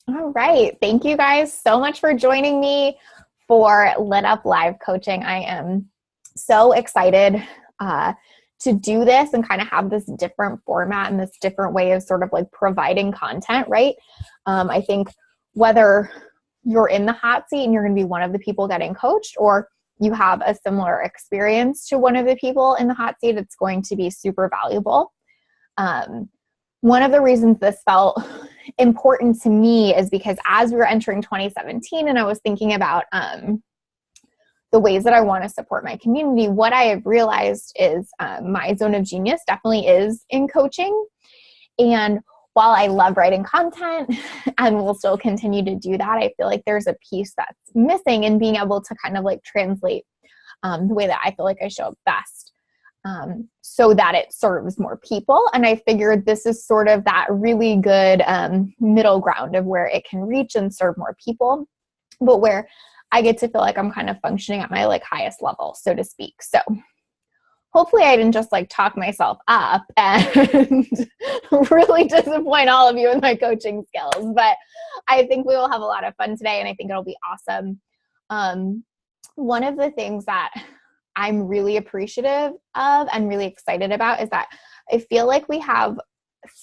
All right. Thank you guys so much for joining me for Lit Up Live Coaching. I am so excited to do this and kind of have this different format and this different way of sort of like providing content, right? I think whether you're in the hot seat and you're going to be one of the people getting coached, or you have a similar experience to one of the people in the hot seat, it's going to be super valuable. One of the reasons this felt important to me is because as we were entering 2017 and I was thinking about the ways that I want to support my community, what I have realized is my zone of genius definitely is in coaching. And while I love writing content and will still continue to do that, I feel like there's a piece that's missing in being able to kind of like translate the way that I feel like I show up best. So that it serves more people. And I figured this is sort of that really good middle ground of where it can reach and serve more people, but where I get to feel like I'm kind of functioning at my like highest level, so to speak. So hopefully I didn't just like talk myself up and really disappoint all of you with my coaching skills, but I think we will have a lot of fun today and I think it'll be awesome. One of the things that I'm really appreciative of and really excited about is that I feel like we have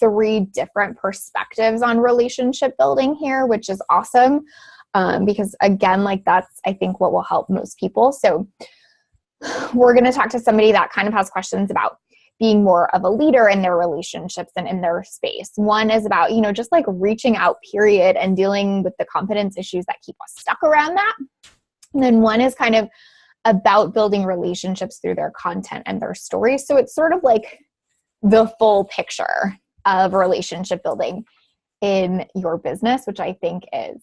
3 different perspectives on relationship building here, which is awesome. Because again, like that's, I think what will help most people. So we're going to talk to somebody that kind of has questions about being more of a leader in their relationships and in their space. One is about, just like reaching out, period, and dealing with the confidence issues that keep us stuck around that. And then one is kind of about building relationships through their content and their stories. So it's sort of like the full picture of relationship building in your business, which I think is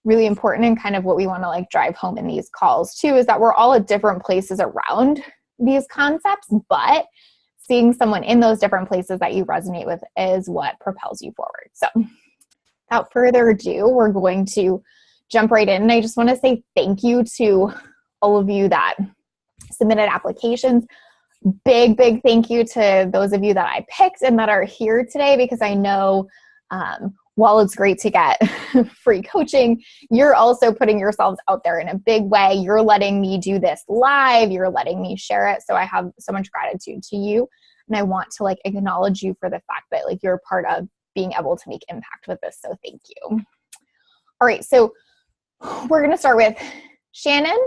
really important and kind of what we want to like drive home in these calls too, is that we're all at different places around these concepts, but seeing someone in those different places that you resonate with is what propels you forward. So without further ado, we're going to jump right in. And I just want to say thank you to all of you that submitted applications. Big thank you to those of you that I picked and that are here today, because I know while it's great to get free coaching, you're also putting yourselves out there in a big way. You're letting me do this live. You're letting me share it. So I have so much gratitude to you. And I want to like acknowledge you for the fact that like you're part of being able to make impact with this. So thank you. All right. So we're going to start with Shannon.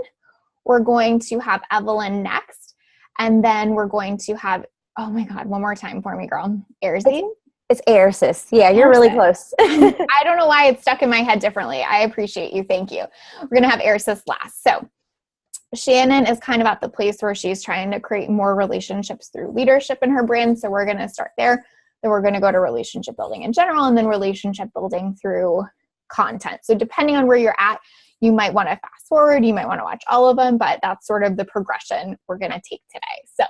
We're going to have Evelyn next. And then we're going to have, oh my God, one more time for me, girl. Airzy? It's air, sis. Yeah, you're really close. I don't know why it's stuck in my head differently. I appreciate you. Thank you. We're going to have air sis last. So Shannon is kind of at the place where she's trying to create more relationships through leadership in her brand. So we're going to start there. Then we're going to go to relationship building in general, and then relationship building through content. So depending on where you're at, you might want to fast forward, you might want to watch all of them, but that's sort of the progression we're going to take today. So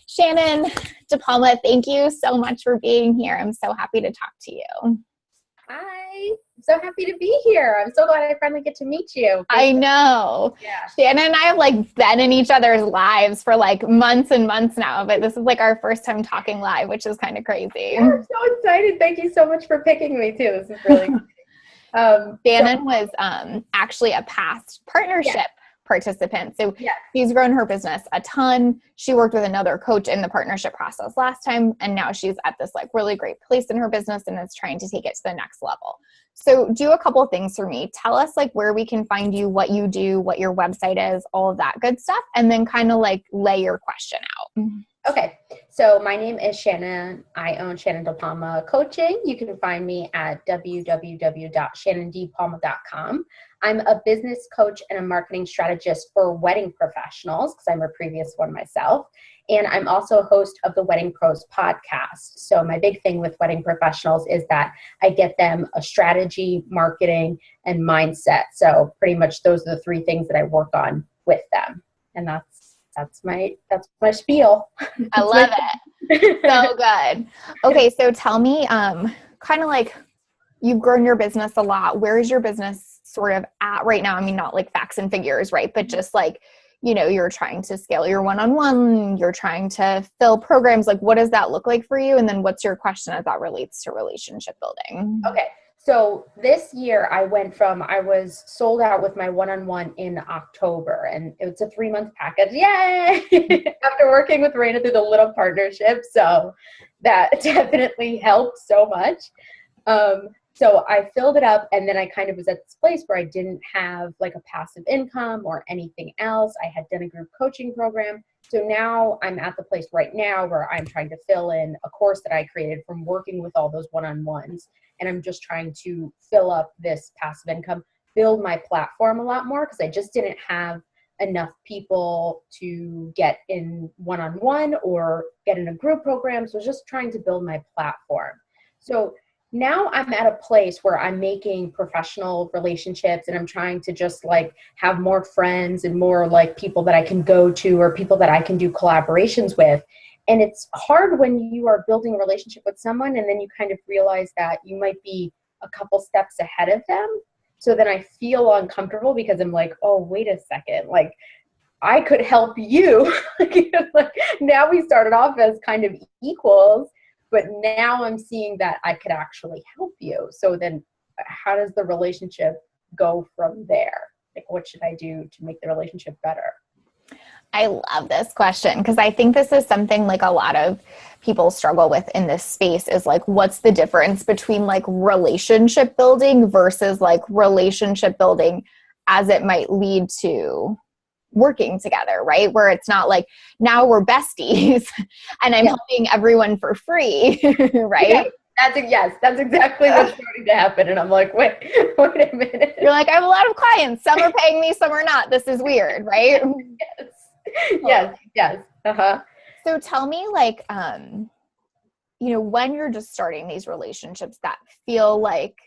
Shannon De Palma, thank you so much for being here. I'm so happy to talk to you. Hi, I'm so happy to be here. I'm so glad I finally get to meet you. I know. Yeah. Shannon and I have like been in each other's lives for like months and months now, but this is like our first time talking live, which is kind of crazy. I'm so excited. Thank you so much for picking me too. This is really Shannon was actually a past partnership participant. So she's grown her business a ton. She worked with another coach in the partnership process last time, and now she's at this like really great place in her business and is trying to take it to the next level. So do a couple things for me. Tell us like where we can find you, what you do, what your website is, all of that good stuff, and then kind of like lay your question out. Okay, so my name is Shannon. I own Shannons De Palma Coaching. You can find me at www.shannondepalma.com. I'm a business coach and a marketing strategist for wedding professionals, because I'm a previous one myself. And I'm also a host of the Wedding Pros podcast. So my big thing with wedding professionals is that I get them a strategy, marketing, and mindset. So pretty much those are the 3 things that I work on with them. And that's my spiel. I love it. So good. Okay, so tell me, kind of like you've grown your business a lot. Where is your business sort of at right now? I mean, not like facts and figures, right? But just like, you're trying to scale your one-on-one, you're trying to fill programs. Like, what does that look like for you? And then what's your question as that relates to relationship building? Okay. So this year I was sold out with my one-on-one in October, and it's a 3-month package. Yay! After working with Raina through the little partnership. So that definitely helped so much. So I filled it up, and then I kind of was at this place where I didn't have like a passive income or anything else. I had done a group coaching program. So now I'm at the place right now where I'm trying to fill in a course that I created from working with all those one-on-ones. And I'm just trying to fill up this passive income, build my platform a lot more, because I just didn't have enough people to get in one-on-one or get in a group program. So I was just trying to build my platform. So now I'm at a place where I'm making professional relationships, and I'm trying to just like have more friends and more like people that I can go to or people that I can do collaborations with. And it's hard when you are building a relationship with someone and then you kind of realize that you might be a couple steps ahead of them. So then I feel uncomfortable because I'm like, oh, wait a second, like I could help you. Like, now we started off as kind of equals, but now I'm seeing that I could actually help you. So then how does the relationship go from there? Like, what should I do to make the relationship better? I love this question because I think this is something like a lot of people struggle with in this space is like, what's the difference between like relationship building versus like relationship building as it might lead to working together, right? Where it's not like now we're besties and I'm helping everyone for free, right? Yeah. That's exactly what's starting to happen. And I'm like, wait a minute. You're like, I have a lot of clients. Some are paying me, some are not. This is weird, right? Yes. Uh-huh. So tell me like, when you're just starting these relationships that feel like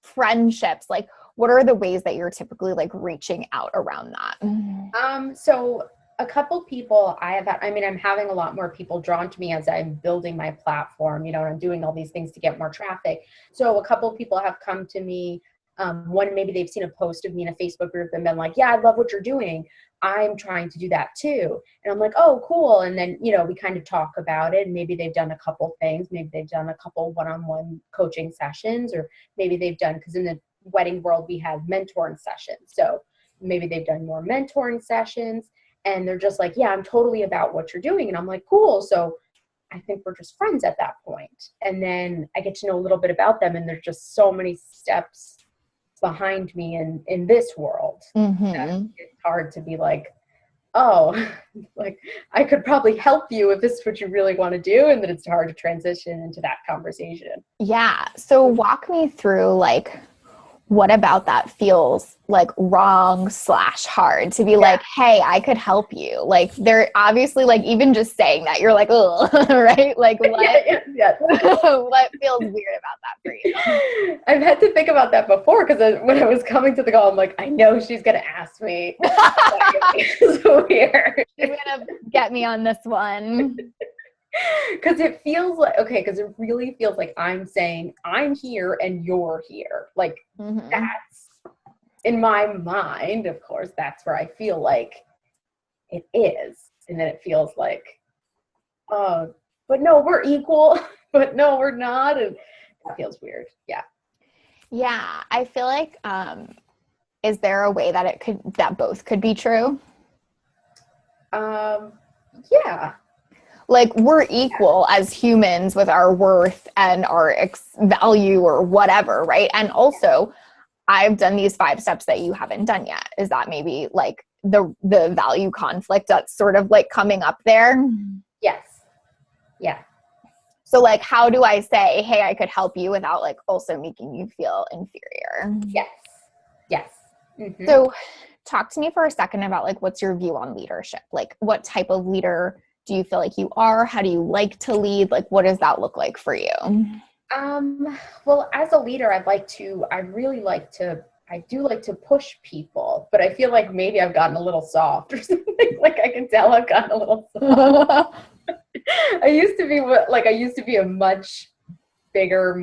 friendships, like what are the ways that you're typically like reaching out around that? So a couple people I'm having a lot more people drawn to me as I'm building my platform, and I'm doing all these things to get more traffic. So a couple people have come to me. One, maybe they've seen a post of me in a Facebook group and been like, yeah, I love what you're doing. I'm trying to do that too. And I'm like, oh, cool. And then, we kind of talk about it. And maybe they've done a couple things. Maybe they've done a couple one-on-one coaching sessions, or maybe they've done, because in the wedding world, we have mentoring sessions. So maybe they've done more mentoring sessions and they're just like, yeah, I'm totally about what you're doing. And I'm like, cool. So I think we're just friends at that point. And then I get to know a little bit about them, and there's just so many steps behind me in this world. Mm-hmm. It's hard to be like, oh, like I could probably help you if this is what you really want to do. And then it's hard to transition into that conversation. Yeah. So walk me through like, what about that feels like wrong / hard to be like, hey, I could help you. Like they're obviously like, even just saying that you're like, oh, right? Like what, what feels weird about that for you? I've had to think about that before, because when I was coming to the call, I'm like, I know she's going to ask me. It's weird. She's going to get me on this one. Because it feels like, because it really feels like I'm saying I'm here and you're here. Like that's in my mind, of course, that's where I feel like it is. And then it feels like, oh, but no, we're equal, but no, we're not. And it feels weird. Yeah. Yeah. I feel like, is there a way that that both could be true? Yeah. Like we're equal as humans with our worth and our value or whatever, right? And also, I've done these 5 steps that you haven't done yet. Is that maybe like the value conflict that's sort of like coming up there? Yes. Yeah. So like, how do I say, hey, I could help you without like also making you feel inferior? Yes. Mm-hmm. So talk to me for a second about like, what's your view on leadership? Like what type of leader do you feel like you are? How do you like to lead? Like, what does that look like for you? Well, as a leader, I do like to push people, but I feel like maybe I've gotten a little soft or something. Like I can tell I've gotten a little soft. I used to be a much bigger,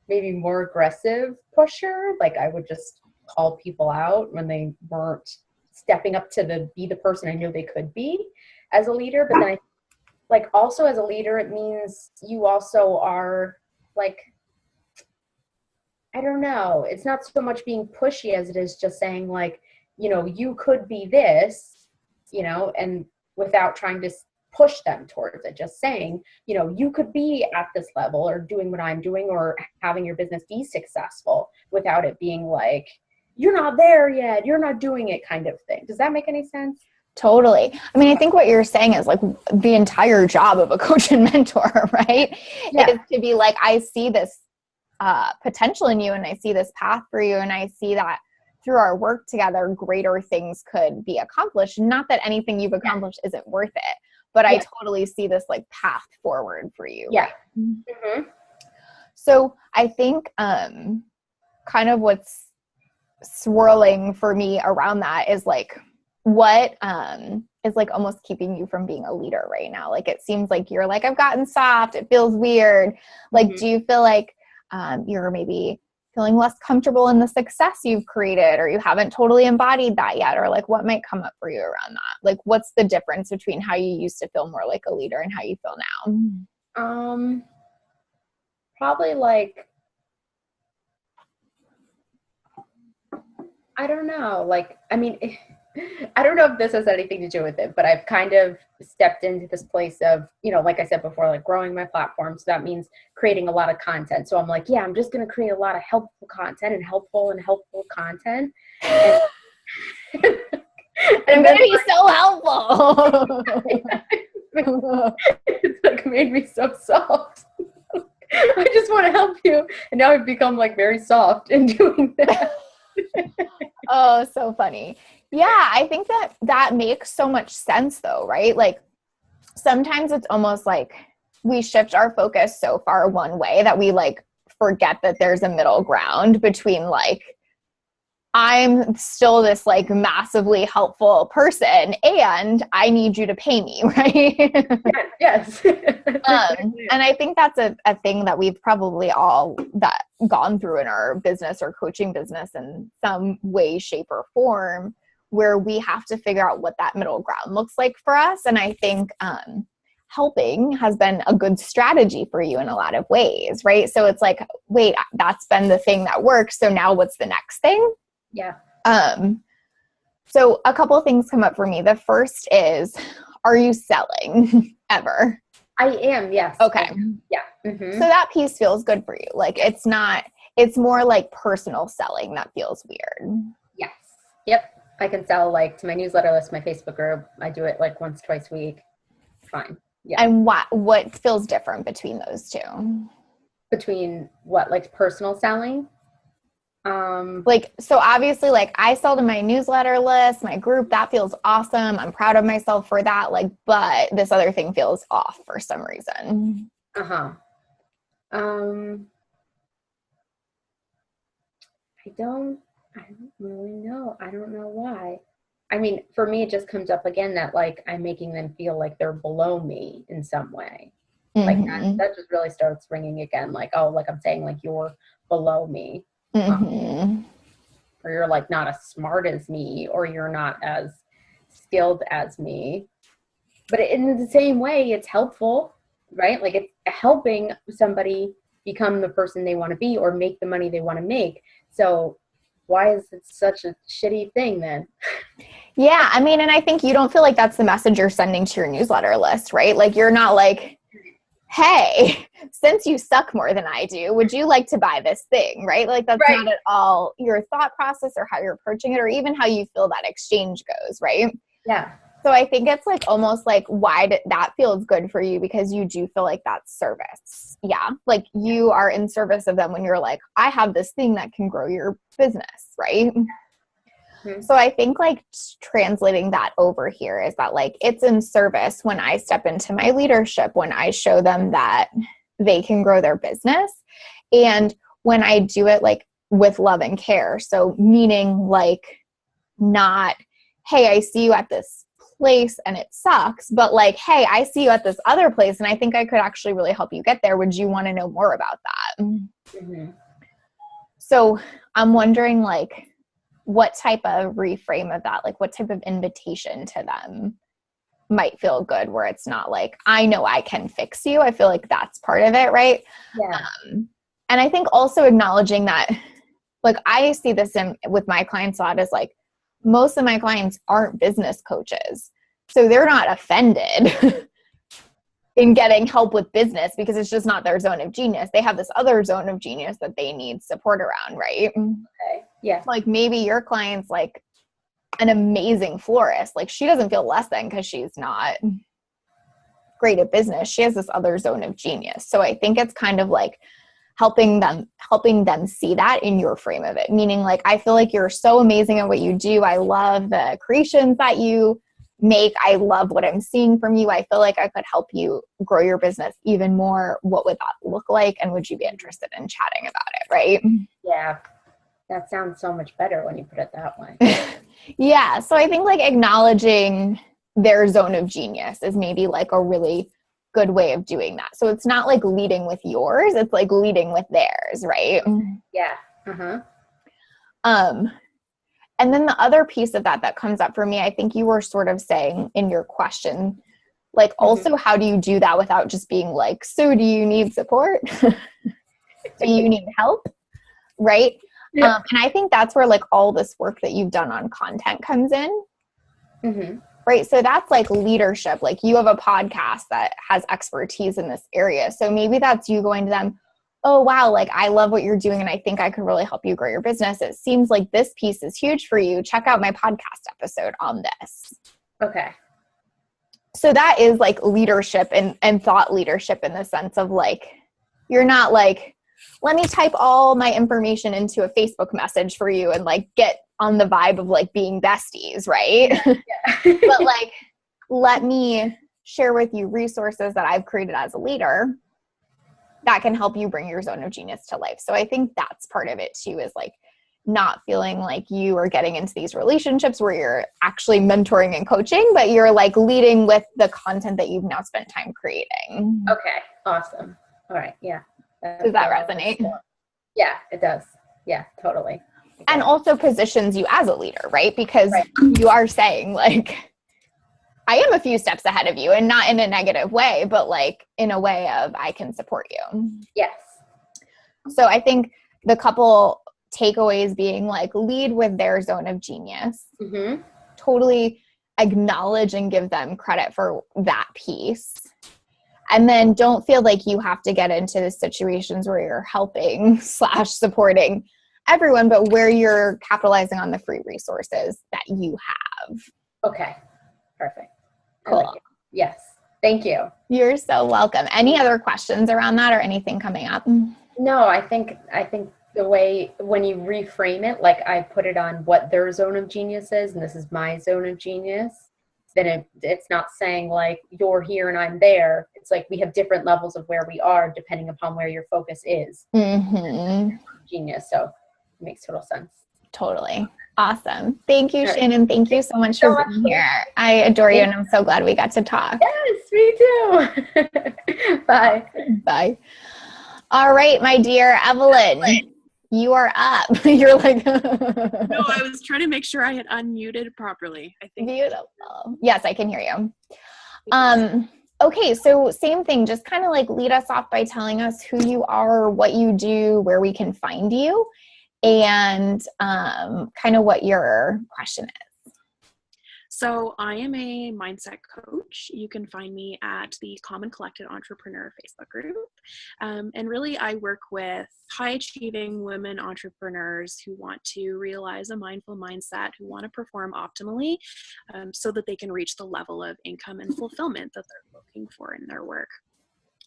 maybe more aggressive pusher. Like I would just call people out when they weren't stepping up to be the person I knew they could be as a leader. But then also as a leader, it means you also are like, I don't know. It's not so much being pushy as it is just saying like, you know, you could be this, you know, and without trying to push them towards it, just saying, you know, you could be at this level or doing what I'm doing or having your business be successful without it being like, you're not there yet, you're not doing it kind of thing. Does that make any sense? Totally. I mean, I think what you're saying is like the entire job of a coach and mentor, right? Yeah. Is to be like, I see this potential in you and I see this path for you. And I see that through our work together, greater things could be accomplished. Not that anything you've accomplished isn't worth it, but I totally see this like path forward for you. Yeah. Right? Mm-hmm. So I think kind of what's swirling for me around that is like, what is like almost keeping you from being a leader right now? Like, it seems like you're like, I've gotten soft. It feels weird. Like, do you feel like you're maybe feeling less comfortable in the success you've created, or you haven't totally embodied that yet? Or like, what might come up for you around that? Like, what's the difference between how you used to feel more like a leader and how you feel now? Probably like, I don't know. Like, I mean, I don't know if this has anything to do with it, but I've kind of stepped into this place of, you know, like I said before, like growing my platform. So that means creating a lot of content. So I'm like, yeah, I'm just going to create a lot of helpful content and helpful content. And, I'm going to be so helpful. It's like made me so soft. I just want to help you. And now I've become like very soft in doing that. Oh, so funny. Yeah, I think that makes so much sense though, right? Like sometimes it's almost like we shift our focus so far one way that we like forget that there's a middle ground between like, I'm still this like massively helpful person and I need you to pay me, right? Yes. And I think that's a thing that we've probably all gone through in our business or coaching business in some way, shape, or form, where we have to figure out what that middle ground looks like for us. And I think helping has been a good strategy for you in a lot of ways, right? So it's like, wait, that's been the thing that works. So now what's the next thing? Yeah. So a couple of things come up for me. The first is, are you selling ever? I am, yes. Okay. Yeah. Mm-hmm. So that piece feels good for you. Like it's more like personal selling that feels weird. Yes. Yep. I can sell like to my newsletter list, my Facebook group. I do it like once, twice a week. Fine. Yeah. And what feels different between those two? Between what, like personal selling? Like, so obviously like I sell to my newsletter list, my group, that feels awesome. I'm proud of myself for that. Like, but this other thing feels off for some reason. I don't really know. I don't know why. I mean, for me, it just comes up again that like I'm making them feel like they're below me in some way. Like that just really starts ringing again. Like, oh, like I'm saying like you're below me. Or you're like not as smart as me, or you're not as skilled as me. But in the same way, it's helpful, right? Like it's helping somebody become the person they want to be or make the money they want to make. So why is it such a shitty thing then? Yeah, I mean, and I think you don't feel like that's the message you're sending to your newsletter list, right? Like you're not like, hey, since you suck more than I do, would you like to buy this thing, right? Like that's not at all your thought process or how you're approaching it or even how you feel that exchange goes, right? Yeah. So I think it's like almost like why that feels good for you because you do feel like that's service. Yeah. Like you are in service of them when you're like, I have this thing that can grow your business, right? So I think like translating that over here is that like it's in service when I step into my leadership, when I show them that they can grow their business. And when I do it like with love and care. So meaning like not, hey, I see you at this place and it sucks, but like, hey, I see you at this other place and I think I could actually really help you get there. Would you want to know more about that? So I'm wondering like, what type of reframe of that, like what type of invitation to them might feel good where it's not like, I know I can fix you. I feel like that's part of it, right? Yeah. And I think also acknowledging that like I see this with my clients a lot as like, most of my clients aren't business coaches. So they're not offended in getting help with business because it's just not their zone of genius. They have this other zone of genius that they need support around, right? Okay. Yeah. Like maybe your client's like an amazing florist. Like she doesn't feel less than because she's not great at business. She has this other zone of genius. So I think it's kind of like helping them see that in your frame of it. Meaning like, I feel like you're so amazing at what you do. I love the creations that you make. I love what I'm seeing from you. I feel like I could help you grow your business even more. What would that look like? And would you be interested in chatting about it? Right? Yeah. That sounds so much better when you put it that way. Yeah. So I think like acknowledging their zone of genius is maybe like a really good way of doing that. So it's not like leading with yours, it's like leading with theirs, right? Yeah. Uh-huh. And then the other piece of that comes up for me, I think you were sort of saying in your question, like also how do you do that without just being like, so do you need support? Do you need help? Right? Yeah. And I think that's where like all this work that you've done on content comes in. Right. So that's like leadership. Like you have a podcast that has expertise in this area. So maybe that's you going to them, oh, wow, like I love what you're doing and I think I could really help you grow your business. It seems like this piece is huge for you. Check out my podcast episode on this. Okay. So that is like leadership and thought leadership in the sense of like, you're not like, let me type all my information into a Facebook message for you and like get on the vibe of like being besties, right? Yeah. But like, let me share with you resources that I've created as a leader that can help you bring your zone of genius to life. So I think that's part of it too, is like not feeling like you are getting into these relationships where you're actually mentoring and coaching, but you're like leading with the content that you've now spent time creating. Okay. Awesome. All right. Yeah. Does that resonate? Yeah, it does. Yeah, totally. And also positions you as a leader, right? Because you are saying like, I am a few steps ahead of you, and not in a negative way, but like in a way of I can support you. Yes. So I think the couple takeaways being like lead with their zone of genius, totally acknowledge and give them credit for that piece. And then don't feel like you have to get into the situations where you're helping / supporting everyone, but where you're capitalizing on the free resources that you have. Okay. Perfect. Cool. I like it. Yes. Thank you. You're so welcome. Any other questions around that or anything coming up? No, I think the way when you reframe it, like I put it on what their zone of genius is, and this is my zone of genius, then it's not saying like you're here and I'm there. It's like we have different levels of where we are depending upon where your focus is. Genius. So it makes total sense. Totally. Awesome. Thank you, Shannon. Thank you so much for being here. I adore you and I'm so glad we got to talk. Yes, me too. Bye. Bye. All right, my dear Evelyn. You are up. You're like, no, I was trying to make sure I had unmuted properly. I think. Beautiful. Yes, I can hear you. Okay, so same thing, just kind of like lead us off by telling us who you are, what you do, where we can find you, and kind of what your question is. So I am a mindset coach. You can find me at the Common Collected Entrepreneur Facebook group. And really I work with high achieving women entrepreneurs who want to realize a mindful mindset, who want to perform optimally so that they can reach the level of income and fulfillment that they're looking for in their work.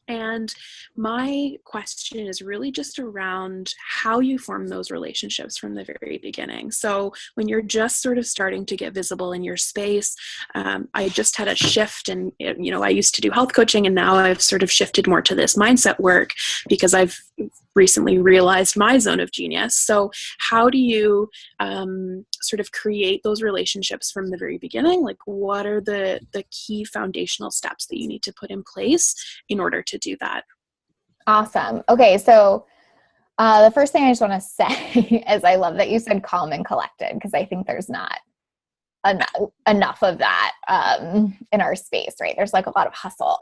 And my question is really just around how you form those relationships from the very beginning. So when you're just sort of starting to get visible in your space, I just had a shift and, I used to do health coaching and now I've sort of shifted more to this mindset work because I've recently realized my zone of genius. So how do you sort of create those relationships from the very beginning? Like what are the key foundational steps that you need to put in place in order to do that? Awesome. Okay. So the first thing I just want to say is I love that you said calm and collected because I think there's not enough of that in our space, right? There's like a lot of hustle.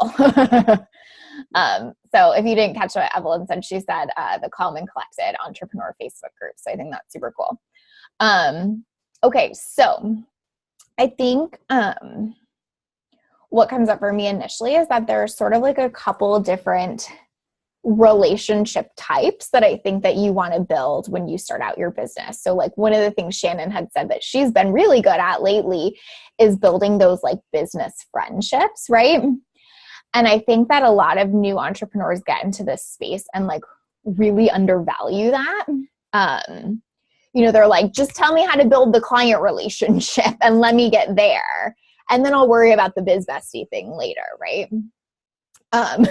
So if you didn't catch what Evelyn said, she said the Calm and Collected Entrepreneur Facebook group. So I think that's super cool. Okay, so I think what comes up for me initially is that there's sort of like a couple different relationship types that I think that you want to build when you start out your business. So like one of the things Shannon had said that she's been really good at lately is building those like business friendships, right? And I think that a lot of new entrepreneurs get into this space and like really undervalue that. They're like, just tell me how to build the client relationship and let me get there. And then I'll worry about the biz bestie thing later, right?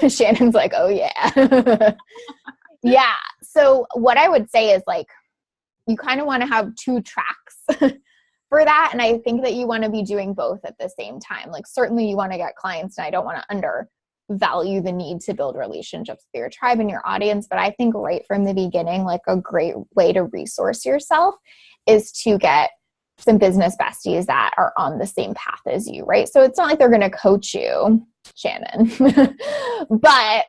Shannon's like, oh yeah. Yeah. So what I would say is like, you kind of want to have two tracks for that. And I think that you want to be doing both at the same time. Like certainly you want to get clients, and I don't want to undervalue the need to build relationships with your tribe and your audience. But I think right from the beginning, like a great way to resource yourself is to get some business besties that are on the same path as you, right? So it's not like they're going to coach you, Shannon, but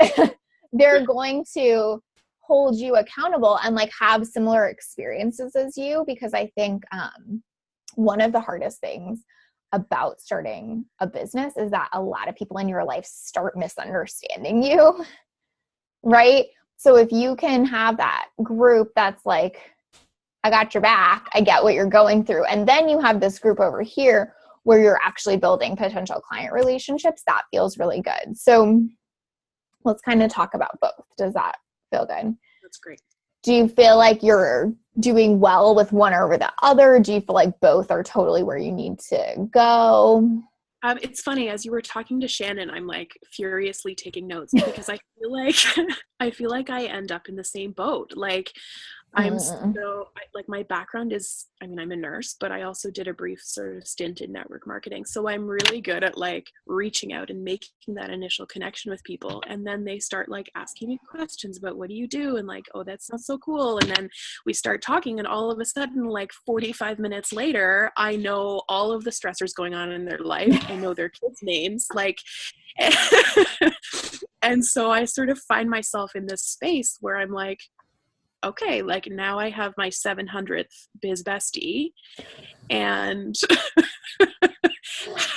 they're going to hold you accountable and like have similar experiences as you, because I think one of the hardest things about starting a business is that a lot of people in your life start misunderstanding you, right? So if you can have that group that's like, I got your back, I get what you're going through, and then you have this group over here where you're actually building potential client relationships, that feels really good. So let's kind of talk about both. Does that feel good? That's great. Do you feel like you're doing well with one over the other? Do you feel like both are totally where you need to go? It's funny, as you were talking to Shannon, I'm like furiously taking notes because I feel like I end up in the same boat. Like I'm like my background is, I'm a nurse, but I also did a brief sort of stint in network marketing. So I'm really good at like reaching out and making that initial connection with people. And then they start like asking me questions about what do you do? And like, oh, that sounds so cool. And then we start talking, and all of a sudden, like 45 minutes later, I know all of the stressors going on in their life. I know their kids' names, like, and so I sort of find myself in this space where I'm like, okay, like now I have my 700th biz bestie, and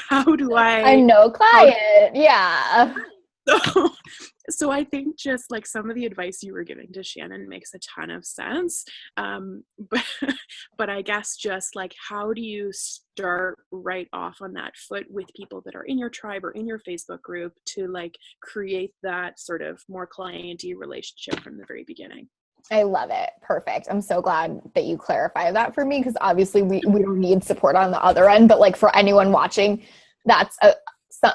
how do I know client? Yeah. So I think just like some of the advice you were giving to Shannon makes a ton of sense. But I guess just like, how do you start right off on that foot with people that are in your tribe or in your Facebook group to like create that sort of more client-y relationship from the very beginning? I love it. Perfect. I'm so glad that you clarified that for me, because obviously we don't need support on the other end, but like for anyone watching, that's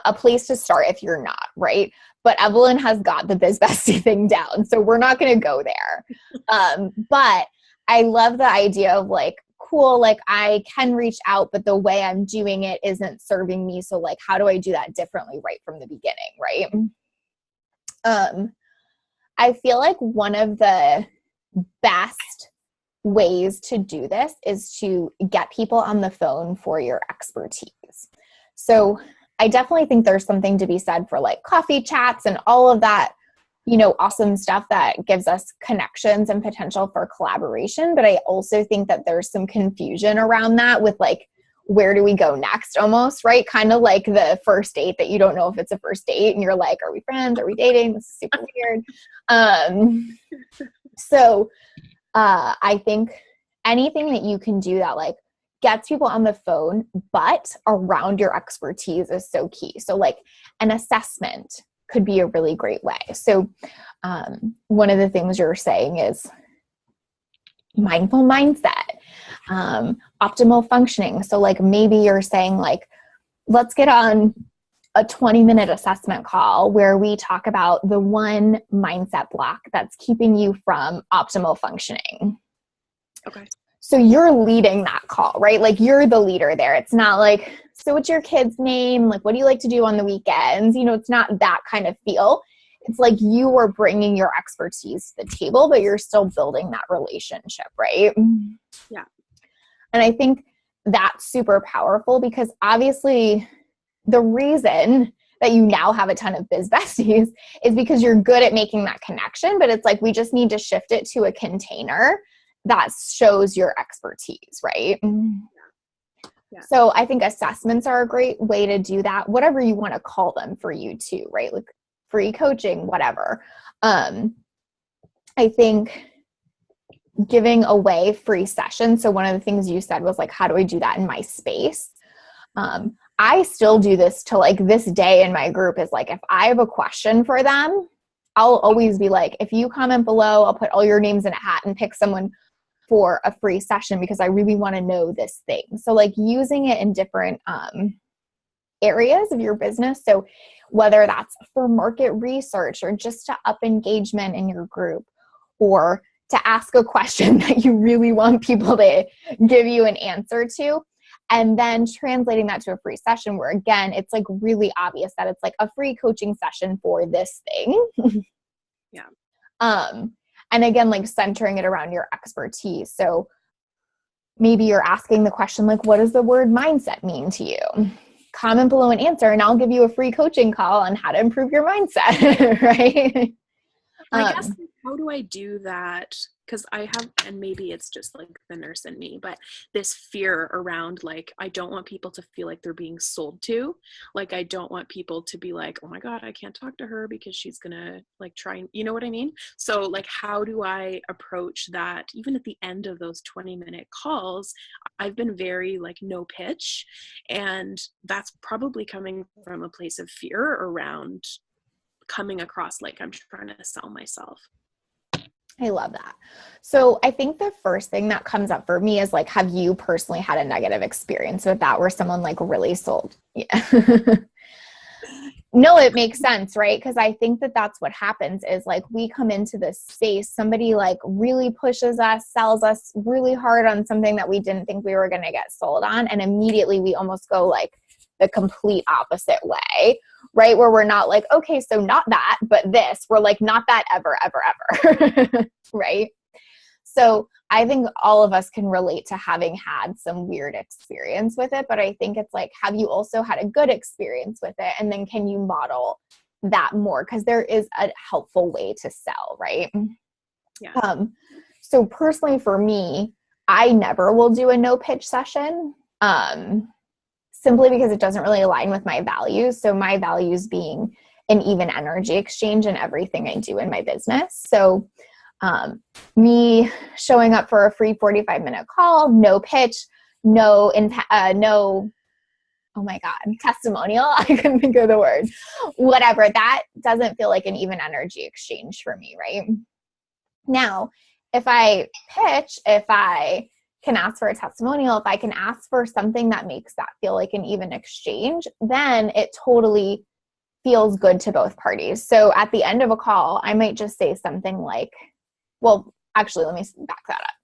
a place to start if you're not, right? But Evelyn has got the biz bestie thing down, so we're not going to go there. But I love the idea of like, cool, like I can reach out, but the way I'm doing it isn't serving me. So like, how do I do that differently right from the beginning, right? I feel like one of the best ways to do this is to get people on the phone for your expertise. So I definitely think there's something to be said for like coffee chats and all of that, awesome stuff that gives us connections and potential for collaboration. But I also think that there's some confusion around that with like, where do we go next almost, right? Kind of like the first date that you don't know if it's a first date and you're like, are we friends? Are we dating? This is super weird. So I think anything that you can do that like gets people on the phone, but around your expertise is so key. So like an assessment could be a really great way. So one of the things you're saying is mindful mindset, optimal functioning. So like maybe you're saying like, let's get on a 20-minute assessment call where we talk about the one mindset block that's keeping you from optimal functioning. Okay. So you're leading that call, right? Like you're the leader there. It's not like, so what's your kid's name? Like, what do you like to do on the weekends? It's not that kind of feel. It's like you are bringing your expertise to the table, but you're still building that relationship, right? Yeah. And I think that's super powerful, because obviously the reason that you now have a ton of biz besties is because you're good at making that connection, but it's like, we just need to shift it to a container that shows your expertise, right? Yeah. So I think assessments are a great way to do that, whatever you want to call them for you too, right? Like free coaching, whatever. I think giving away free sessions. So one of the things you said was like, how do I do that in my space? I still do this to like this day in my group, is like, if I have a question for them, I'll always be like, if you comment below, I'll put all your names in a hat and pick someone for a free session, because I really want to know this thing. So like using it in different areas of your business. So whether that's for market research or just to up engagement in your group, or to ask a question that you really want people to give you an answer to, and then translating that to a free session where, again, it's like really obvious that it's like a free coaching session for this thing. Yeah. And again, like centering it around your expertise. So maybe you're asking the question, like, what does the word mindset mean to you? Comment below an answer, and I'll give you a free coaching call on how to improve your mindset, right? I guess, how do I do that? Because I have, and maybe it's just like the nurse in me, but this fear around like, I don't want people to feel like they're being sold to. Like, I don't want people to be like, oh my God, I can't talk to her because she's gonna like try and, you know what I mean? So like, how do I approach that? Even at the end of those 20-minute calls, I've been very like no pitch. And that's probably coming from a place of fear around coming across like I'm trying to sell myself. I love that. So I think the first thing that comes up for me is like, have you personally had a negative experience with that, where someone like really sold? Yeah. No, it makes sense, right? Because I think that that's what happens is like, we come into this space, somebody like really pushes us, sells us really hard on something that we didn't think we were going to get sold on. And immediately we almost go like the complete opposite way, right? Where we're not like, okay, so not that, but this. We're like, not that ever, ever, ever, right? So I think all of us can relate to having had some weird experience with it, but I think it's like, have you also had a good experience with it? And then can you model that more? Because there is a helpful way to sell, right? Yeah. So personally for me, I never will do a no pitch session. Simply because it doesn't really align with my values. So my values being an even energy exchange in everything I do in my business. So me showing up for a free 45-minute call, no pitch, no, oh my God, testimonial. I couldn't think of the word. Whatever. That doesn't feel like an even energy exchange for me, right? Now, if I pitch, if I can ask for a testimonial, if I can ask for something that makes that feel like an even exchange, then it totally feels good to both parties. So at the end of a call, I might just say something like, well, actually, let me back that up.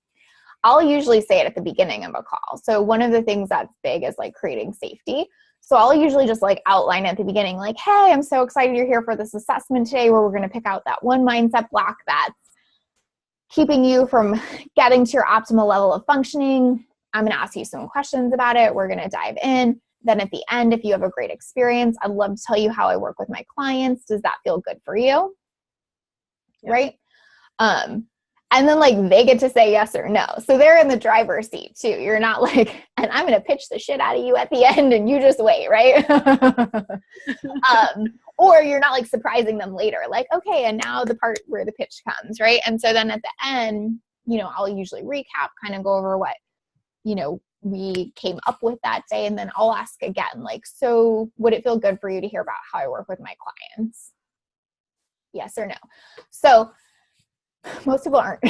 I'll usually say it at the beginning of a call. So one of the things that's big is like creating safety. So I'll usually just like outline at the beginning, like, hey, I'm so excited you're here for this assessment today, where we're going to pick out that one mindset block that's keeping you from getting to your optimal level of functioning. I'm going to ask you some questions about it. We're going to dive in. Then at the end, if you have a great experience, I'd love to tell you how I work with my clients. Does that feel good for you? Yeah. Right? And then like they get to say yes or no. So they're in the driver's seat too. You're not like, and I'm going to pitch the shit out of you at the end and you just wait, right? Or you're not like surprising them later. Like, okay, and now the part where the pitch comes, right? And so then at the end, you know, I'll usually recap, kind of go over what, you know, we came up with that day. And then I'll ask again, like, so would it feel good for you to hear about how I work with my clients? Yes or no? So most people aren't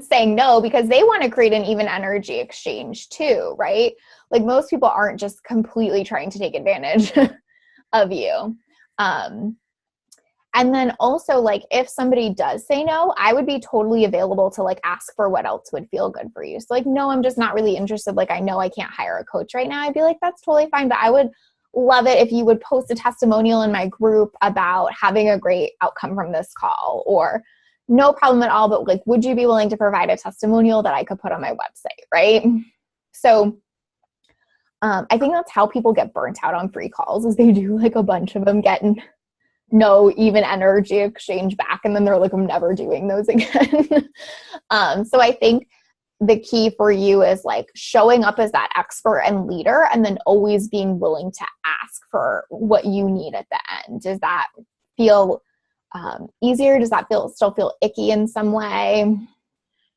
saying no because they want to create an even energy exchange too, right? Like most people aren't just completely trying to take advantage of you. And then also like if somebody does say no, I would be totally available to like ask for what else would feel good for you. So like, no, I'm just not really interested. Like I know I can't hire a coach right now. I'd be like, that's totally fine. But I would love it if you would post a testimonial in my group about having a great outcome from this call, or no problem at all, but like, would you be willing to provide a testimonial that I could put on my website, right? So I think that's how people get burnt out on free calls, is they do like a bunch of them, getting no even energy exchange back, and then they're like, I'm never doing those again. So I think the key for you is like showing up as that expert and leader, and then always being willing to ask for what you need at the end. Does that feel easier? Does that still feel icky in some way?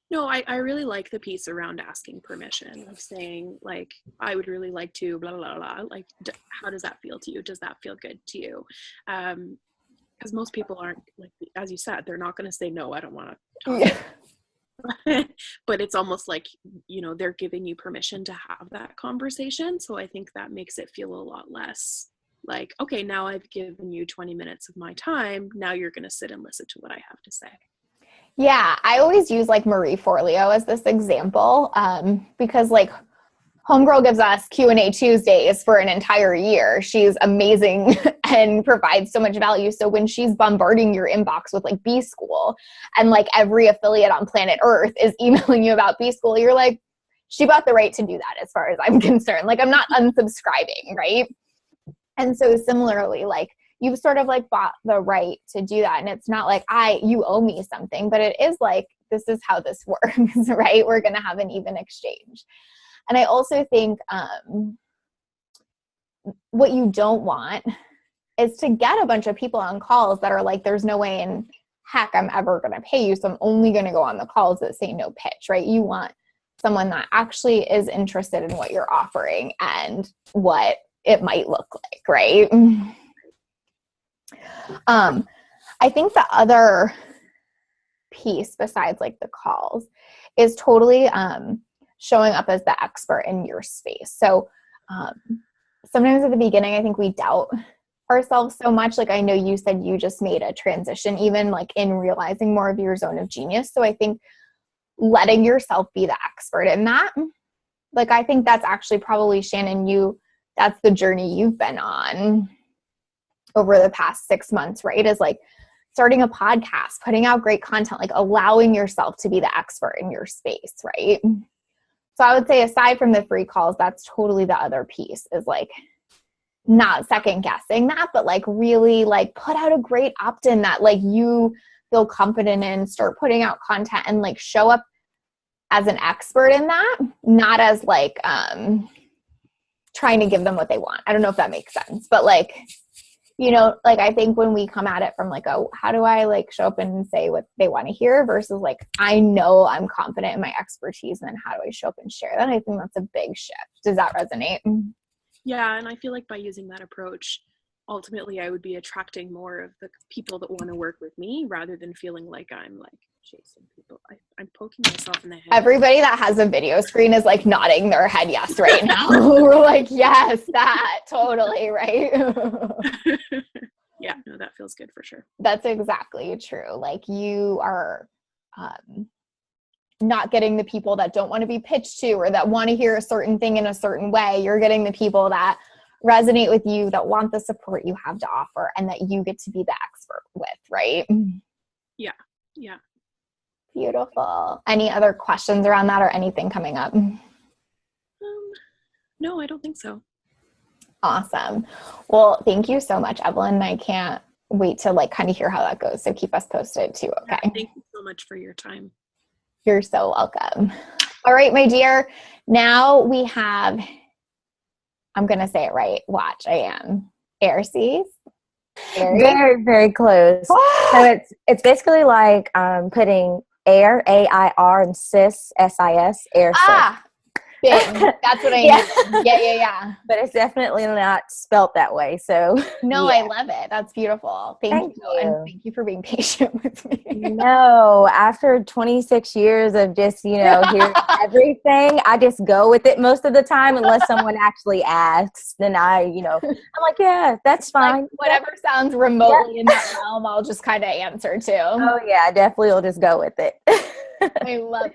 No, I really like the piece around asking permission, of saying like, I would really like to blah, blah, blah. Like, how does that feel to you? Does that feel good to you? Because most people aren't, like, as you said, they're not going to say, no, I don't want to talk. Yeah. But it's almost like, they're giving you permission to have that conversation. So I think that makes it feel a lot less like, okay, now I've given you 20 minutes of my time. Now you're going to sit and listen to what I have to say. Yeah, I always use like Marie Forleo as this example, because like Homegirl gives us Q&A Tuesdays for an entire year. She's amazing and provides so much value. So when she's bombarding your inbox with like B School, and like every affiliate on planet Earth is emailing you about B School, you're like, she bought the right to do that as far as I'm concerned. Like, I'm not unsubscribing, right? And so similarly, like, you've sort of like bought the right to do that. And it's not like you owe me something, but it is like, this is how this works, right? We're going to have an even exchange. And I also think what you don't want is to get a bunch of people on calls that are like, there's no way in heck I'm ever going to pay you, so I'm only going to go on the calls that say no pitch, right? You want someone that actually is interested in what you're offering and what it might look like, right? I think the other piece besides like the calls is totally showing up as the expert in your space. So sometimes at the beginning, I think we doubt ourselves so much. Like, I know you said you just made a transition, even like in realizing more of your zone of genius. So I think letting yourself be the expert in that, like, I think that's actually probably, Shannon, that's the journey you've been on over the past 6 months, right? Is like starting a podcast, putting out great content, like allowing yourself to be the expert in your space, right? So I would say, aside from the free calls, that's totally the other piece, is like not second guessing that, but like really like put out a great opt-in that like you feel confident in, start putting out content, and like show up as an expert in that, not as like trying to give them what they want. I don't know if that makes sense, but like, like, I think when we come at it from like, oh, how do I like show up and say what they want to hear, versus like, I know I'm confident in my expertise, and then how do I show up and share that? I think that's a big shift. Does that resonate? Yeah. And I feel like by using that approach, ultimately I would be attracting more of the people that want to work with me, rather than feeling like I'm like chasing people. I'm poking myself in the head. Everybody that has a video screen is like nodding their head yes right now. We're like, yes, that totally, right? Yeah, no, that feels good for sure. That's exactly true. Like, you are not getting the people that don't want to be pitched to, or that want to hear a certain thing in a certain way. You're getting the people that resonate with you, that want the support you have to offer, and that you get to be the expert with, right? Yeah. Yeah. Beautiful. Any other questions around that, or anything coming up? No, I don't think so. Awesome. Well, thank you so much, Evelyn. I can't wait to like kind of hear how that goes. So keep us posted too. Okay. Yeah, thank you so much for your time. You're so welcome. All right, my dear. Now we have, I'm going to say it right. Watch, I am. Airseas. Very, very close. So it's basically like putting air, AIR, and sis, SIS, air sis. That's what I mean. Yeah. But it's definitely not spelt that way. So no, yeah. I love it. That's beautiful. Thank you. And thank you for being patient with me. No, after 26 years of just, hearing everything, I just go with it most of the time, unless someone actually asks. Then I'm like, yeah, that's fine. Like, whatever sounds remotely in that realm, I'll just kind of answer to. Oh yeah, definitely will just go with it. I love it.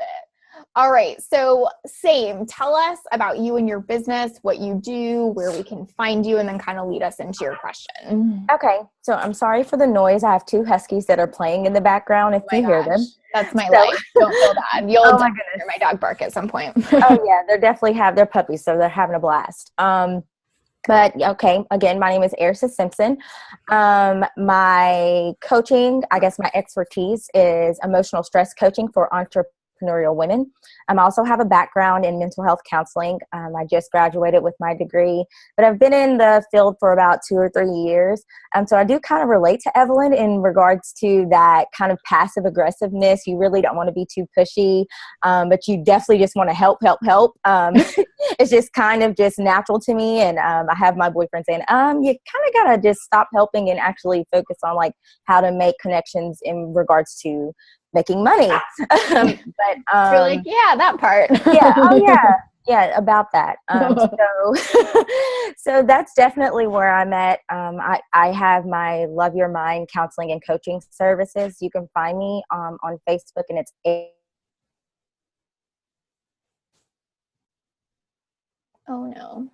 All right. So same, tell us about you and your business, what you do, where we can find you, and then kind of lead us into your question. Okay. So I'm sorry for the noise. I have 2 huskies that are playing in the background if you hear them. That's my life. Don't feel bad. You'll Oh my goodness. hear my dog bark at some point. Oh yeah, they definitely have their puppies, so they're having a blast. But okay, again, my name is Erisa Simpson. My coaching, I guess my expertise is emotional stress coaching for entrepreneurial women. I also have a background in mental health counseling. I just graduated with my degree, but I've been in the field for about 2 or 3 years. So I do kind of relate to Evelyn in regards to that kind of passive aggressiveness. You really don't want to be too pushy, but you definitely just want to help. It's just kind of just natural to me. And I have my boyfriend saying, you kind of got to just stop helping and actually focus on like how to make connections in regards to making money. But you're like, yeah, that part. Yeah. Oh yeah. Yeah, about that. So that's definitely where I'm at. I have my Love Your Mind counseling and coaching services. You can find me on Facebook, and it's Oh no.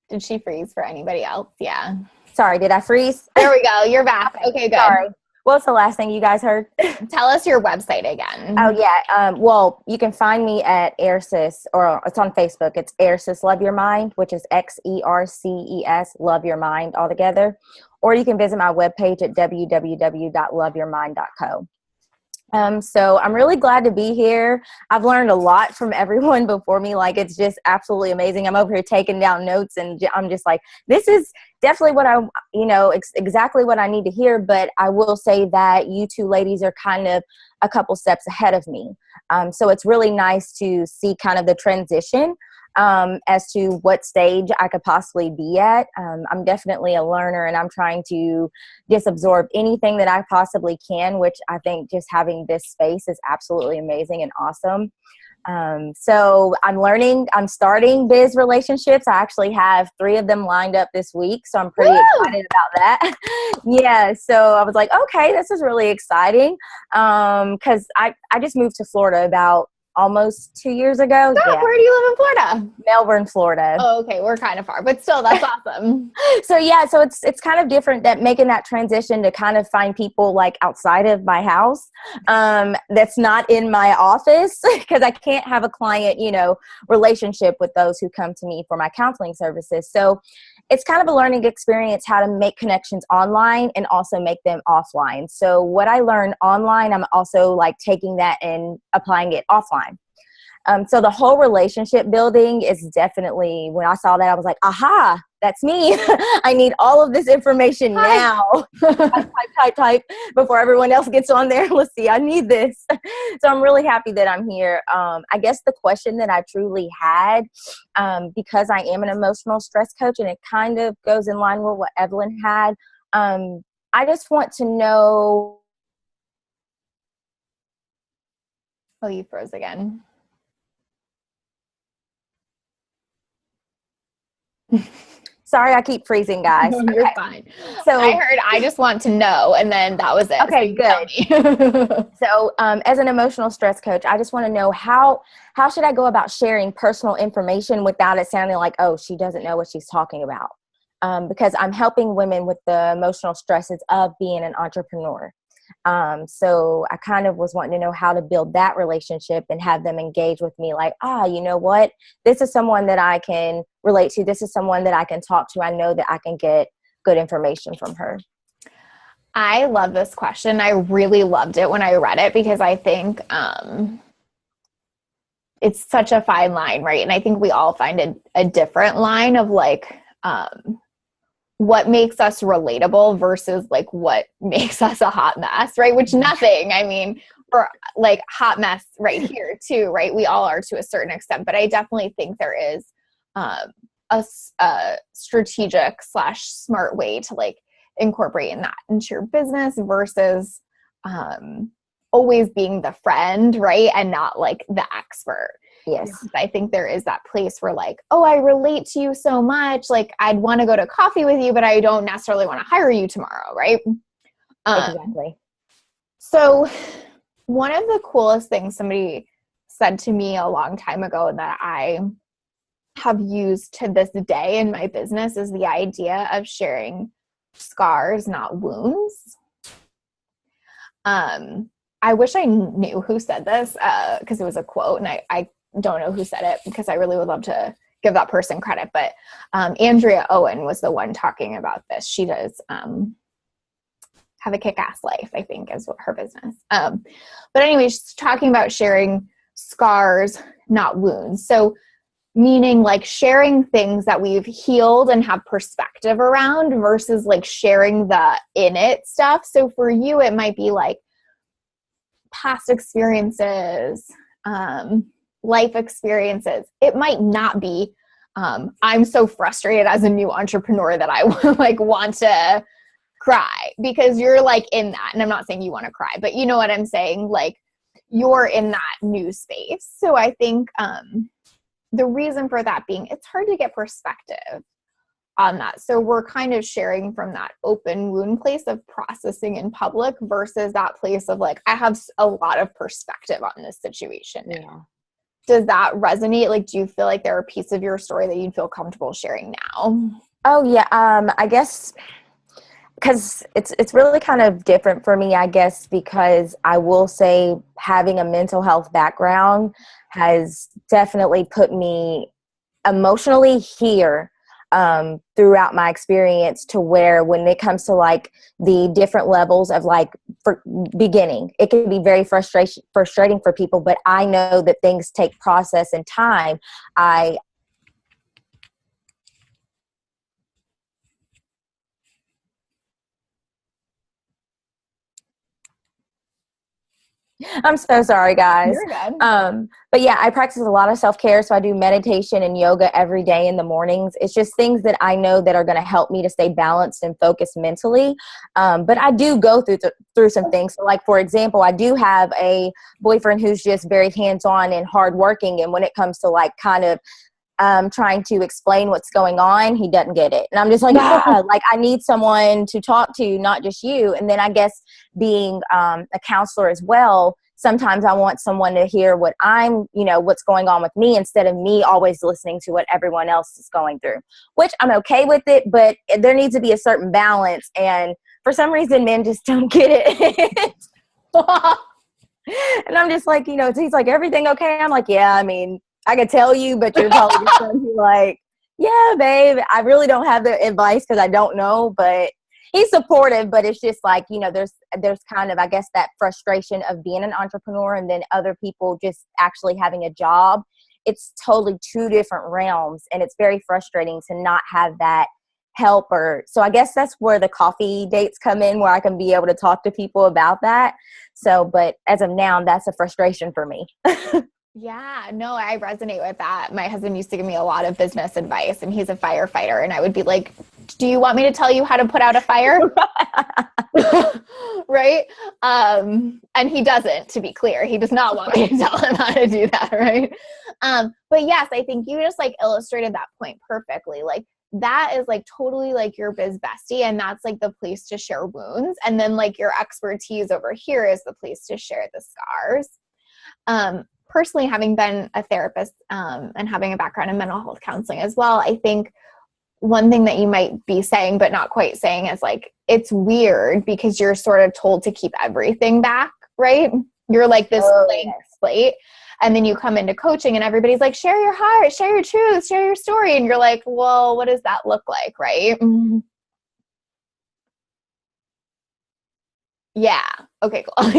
Did she freeze for anybody else? Yeah. Sorry, did I freeze? There we go. You're back. Okay, good. Sorry. What's the last thing you guys heard? Tell us your website again. Oh yeah. Well, you can find me at Airsis, or it's on Facebook. It's Airsis Love Your Mind, which is XERCES Love Your Mind all together. Or you can visit my webpage at www.loveyourmind.co. So I'm really glad to be here. I've learned a lot from everyone before me. Like, it's just absolutely amazing. I'm over here taking down notes, and I'm just like, this is definitely what exactly what I need to hear. But I will say that you 2 ladies are kind of a couple steps ahead of me. So it's really nice to see kind of the transition as to what stage I could possibly be at. I'm definitely a learner, and I'm trying to just absorb anything that I possibly can, which I think just having this space is absolutely amazing and awesome. So I'm learning, I'm starting biz relationships. I actually have 3 of them lined up this week. So I'm pretty excited about that. Yeah. So I was like, okay, this is really exciting. Cause I just moved to Florida about almost 2 years ago. Oh, yeah. Where do you live in Florida? Melbourne, Florida. Oh, okay. We're kind of far, but still, that's awesome. So yeah, so it's kind of different that making that transition to kind of find people like outside of my house, that's not in my office, because I can't have a client, relationship with those who come to me for my counseling services. So it's kind of a learning experience how to make connections online and also make them offline. So what I learned online, I'm also like taking that and applying it offline. So the whole relationship building is definitely, when I saw that, I was like, aha, that's me. I need all of this information now. type before everyone else gets on there. Let's see, I need this. So I'm really happy that I'm here. I guess the question that I truly had, because I am an emotional stress coach, and it kind of goes in line with what Evelyn had, I just want to know. Oh, you froze again. Sorry, I keep freezing, guys. No, you're fine. So I heard, I just want to know, and then that was it. Okay, good. So as an emotional stress coach, I just want to know how should I go about sharing personal information without it sounding like, oh, she doesn't know what she's talking about? Because I'm helping women with the emotional stresses of being an entrepreneur. So I kind of was wanting to know how to build that relationship and have them engage with me like, you know what? This is someone that I can relate to. This is someone that I can talk to. I know that I can get good information from her. I love this question. I really loved it when I read it, because I think it's such a fine line, right? And I think we all find a different line of like, what makes us relatable versus like what makes us a hot mess, right? Which nothing, I mean, or like hot mess right here too, right? We all are to a certain extent, but I definitely think there is a strategic / smart way to like incorporate that into your business versus always being the friend, right? And not like the expert. Yes. I think there is that place where like, oh, I relate to you so much. Like I'd want to go to coffee with you, but I don't necessarily want to hire you tomorrow. Right. Exactly. So one of the coolest things somebody said to me a long time ago that I have used to this day in my business is the idea of sharing scars, not wounds. I wish I knew who said this because it was a quote, and I don't know who said it because I really would love to give that person credit. But Andrea Owen was the one talking about this. She does have a kick-ass life, I think, is what her business. But anyway, she's talking about sharing scars, not wounds. So meaning like sharing things that we've healed and have perspective around versus like sharing the in it stuff. So for you, it might be like past experiences, life experiences. It might not be, I'm so frustrated as a new entrepreneur that I like want to cry, because you're like in that. And I'm not saying you want to cry, but you know what I'm saying? Like you're in that new space. So I think, the reason for that being, it's hard to get perspective on that. So we're kind of sharing from that open wound place of processing in public versus that place of like, I have a lot of perspective on this situation now. Yeah. Does that resonate? Like, do you feel like there are pieces of your story that you'd feel comfortable sharing now? Oh yeah. I guess because it's really kind of different for me, I guess, because I will say having a mental health background has definitely put me emotionally here throughout my experience, to where when it comes to like the different levels of like for beginning, it can be very frustrating for people, but I know that things take process and time. I'm so sorry, guys. You're good. But yeah, I practice a lot of self-care. So I do meditation and yoga every day in the mornings. It's just things that I know that are going to help me to stay balanced and focused mentally. But I do go through some things. So like, for example, I do have a boyfriend who's just very hands-on and hardworking. And when it comes to like kind of trying to explain what's going on, he doesn't get it. And I'm just like, yeah, like I need someone to talk to, not just you. And then I guess being a counselor as well, sometimes I want someone to hear what what's going on with me, instead of me always listening to what everyone else is going through, which I'm okay with it, but there needs to be a certain balance. And for some reason, men just don't get it. And I'm just like, he's like, everything okay? I'm like, yeah, I mean, I could tell you, but you're probably just going to be like, yeah, babe, I really don't have the advice because I don't know, but he's supportive. But it's just like, there's kind of, I guess, that frustration of being an entrepreneur and then other people just actually having a job. It's totally two different realms, and it's very frustrating to not have that help. So I guess that's where the coffee dates come in, where I can be able to talk to people about that. So, but as of now, that's a frustration for me. Yeah, no, I resonate with that. My husband used to give me a lot of business advice, and he's a firefighter. And I would be like, do you want me to tell you how to put out a fire? Right? And he doesn't, to be clear. He does not want me to tell him how to do that, right? But yes, I think you just like illustrated that point perfectly. Like that is like totally like your biz bestie, and that's like the place to share wounds. And then like your expertise over here is the place to share the scars. Personally, having been a therapist and having a background in mental health counseling as well, I think one thing that you might be saying but not quite saying is like, it's weird because you're sort of told to keep everything back, right? You're like this blank slate. And then you come into coaching and everybody's like, share your heart, share your truth, share your story. And you're like, well, what does that look like, right? Yeah. Okay, cool. I'm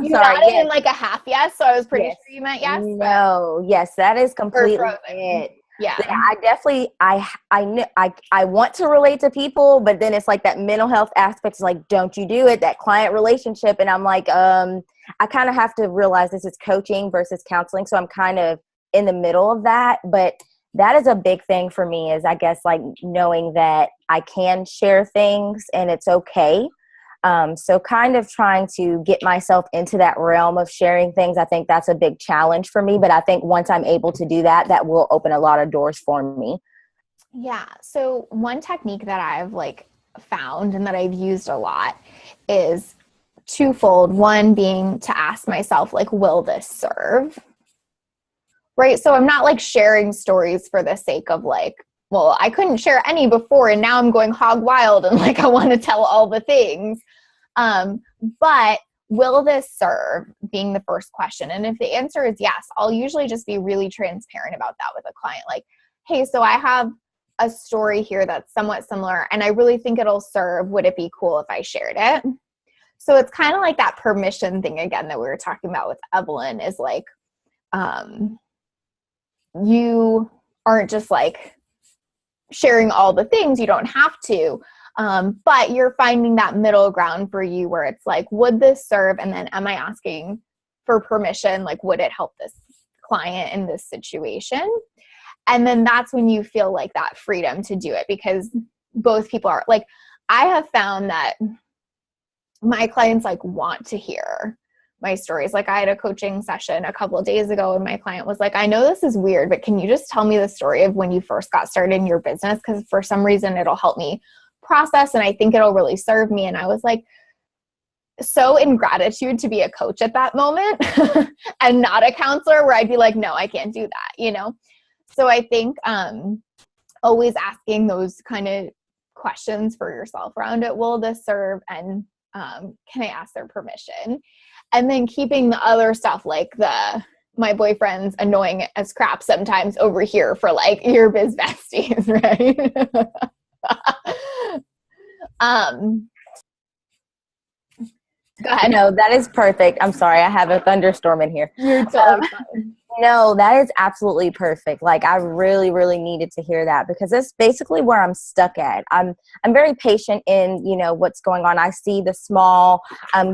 you sorry. Nodded in like a half yes, so I was pretty sure you meant yes. No, yes, that is completely it. Yeah. I definitely, I want to relate to people, but then it's like that mental health aspect is like, don't you do it, that client relationship. And I'm like, I kind of have to realize this is coaching versus counseling. So I'm kind of in the middle of that, but that is a big thing for me, is I guess like knowing that I can share things and it's okay. So kind of trying to get myself into that realm of sharing things. I think that's a big challenge for me, but I think once I'm able to do that, that will open a lot of doors for me. Yeah. So one technique that I've like found and that I've used a lot is twofold. One being to ask myself, like, will this serve? Right? So I'm not like sharing stories for the sake of like, well, I couldn't share any before and now I'm going hog wild and like I want to tell all the things. But will this serve being the first question? And if the answer is yes, I'll usually just be really transparent about that with a client. Like, hey, so I have a story here that's somewhat similar and I really think it'll serve. Would it be cool if I shared it? So it's kind of like that permission thing again that we were talking about with Evelyn is like, you aren't just like sharing all the things. You don't have to. But you're finding that middle ground for you where it's like, would this serve? And then am I asking for permission? Like, would it help this client in this situation? And then that's when you feel like that freedom to do it because both people are like, I have found that my clients like want to hear my stories. Like I had a coaching session a couple of days ago and my client was like, I know this is weird, but can you just tell me the story of when you first got started in your business? Because for some reason it'll help me process and I think it'll really serve me. And I was like, so in gratitude to be a coach at that moment and not a counselor where I'd be like, no, I can't do that, you know? So I think always asking those kind of questions for yourself around it, will this serve? And can I ask their permission? And then keeping the other stuff like my boyfriend's annoying as crap sometimes over here for like your biz besties, right? Go ahead. No, that is perfect. I'm sorry. I have a thunderstorm in here. You're totally fine. No, that is absolutely perfect. Like I really, really needed to hear that because that's basically where I'm stuck at. I'm very patient in, you know, what's going on. I see the small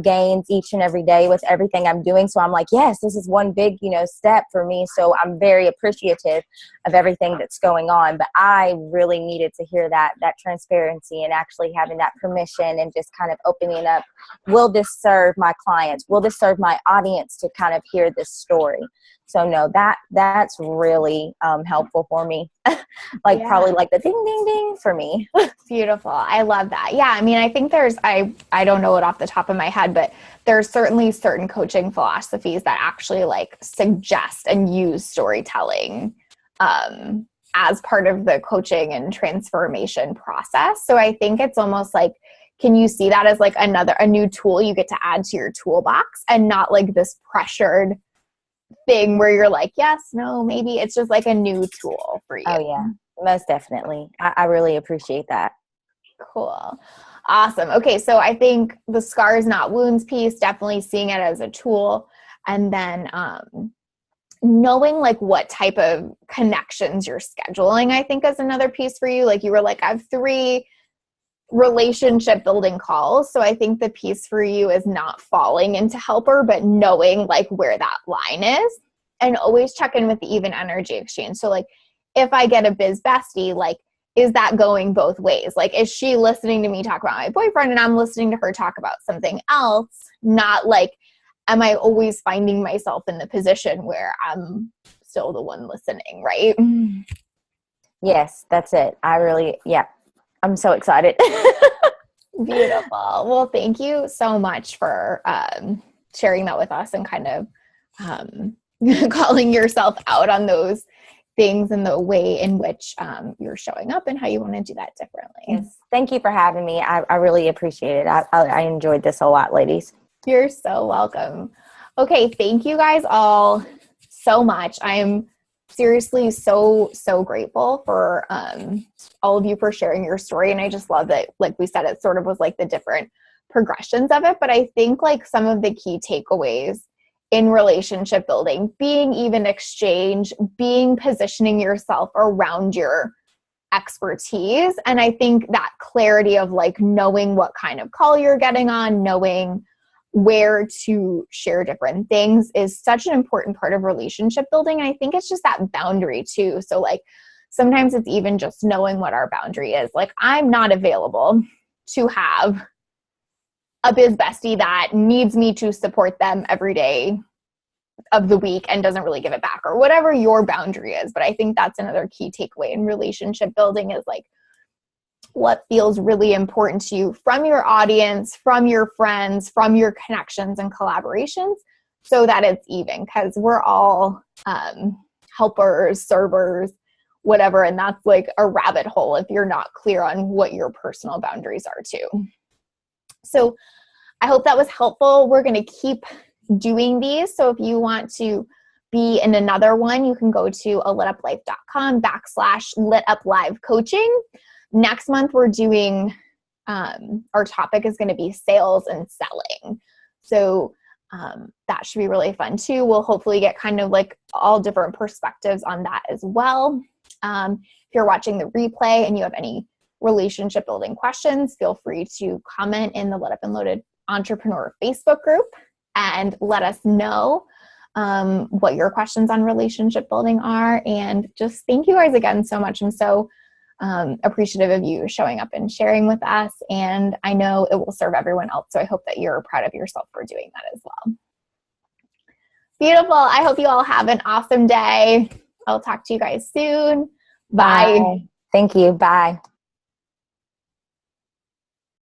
gains each and every day with everything I'm doing. So I'm like, yes, this is one big, you know, step for me. So I'm very appreciative of everything that's going on. But I really needed to hear that transparency and actually having that permission and just kind of opening up. Will this serve my clients? Will this serve my audience to kind of hear this story? So no, that's really helpful for me. Probably like the ding, ding, ding for me. Beautiful. I love that. Yeah. I mean, I think I don't know it off the top of my head, but there's certainly certain coaching philosophies that actually like suggest and use storytelling as part of the coaching and transformation process. So I think it's almost like, can you see that as like a new tool you get to add to your toolbox and not like this pressured thing where you're like, yes, no, maybe. It's just like a new tool for you. Oh yeah, most definitely. I really appreciate that. Cool. Awesome. Okay. So I think the scars, not wounds piece, definitely seeing it as a tool. And then knowing like what type of connections you're scheduling, I think is another piece for you. Like you were like, I have 3 relationship building calls. So I think the piece for you is not falling into helper, but knowing like where that line is and always check in with the even energy exchange. So like if I get a biz bestie, like, is that going both ways? Like, is she listening to me talk about my boyfriend and I'm listening to her talk about something else? Not like, am I always finding myself in the position where I'm still the one listening, right? Yes, that's it. I'm so excited. Beautiful. Well, thank you so much for sharing that with us and kind of calling yourself out on those things and the way in which you're showing up and how you want to do that differently. Yes. Thank you for having me. I really appreciate it. I enjoyed this a lot, ladies. You're so welcome. Okay. Thank you guys all so much. I am seriously so grateful for all of you for sharing your story. And I just love that, like we said, it sort of was like the different progressions of it. But I think like some of the key takeaways in relationship building, being even exchange, being positioning yourself around your expertise. And I think that clarity of like knowing what kind of call you're getting on, knowing where to share different things is such an important part of relationship building. And I think it's just that boundary too. So like sometimes it's even just knowing what our boundary is. Like I'm not available to have a biz bestie that needs me to support them every day of the week and doesn't really give it back or whatever your boundary is. But I think that's another key takeaway in relationship building is like what feels really important to you from your audience, from your friends, from your connections and collaborations, so that it's even, because we're all helpers, servers, whatever, and that's like a rabbit hole if you're not clear on what your personal boundaries are too. So I hope that was helpful. We're going to keep doing these. So if you want to be in another one, you can go to alituplife.com/lituplive coaching. Next month, we're doing, our topic is going to be sales and selling. So that should be really fun too. We'll hopefully get kind of like all different perspectives on that as well. If you're watching the replay and you have any relationship building questions, feel free to comment in the Lit Up and Loaded Entrepreneur Facebook group and let us know what your questions on relationship building are. And just thank you guys again so much. I'm so appreciative of you showing up and sharing with us. And I know it will serve everyone else. So I hope that you're proud of yourself for doing that as well. Beautiful. I hope you all have an awesome day. I'll talk to you guys soon. Bye. Thank you. Bye.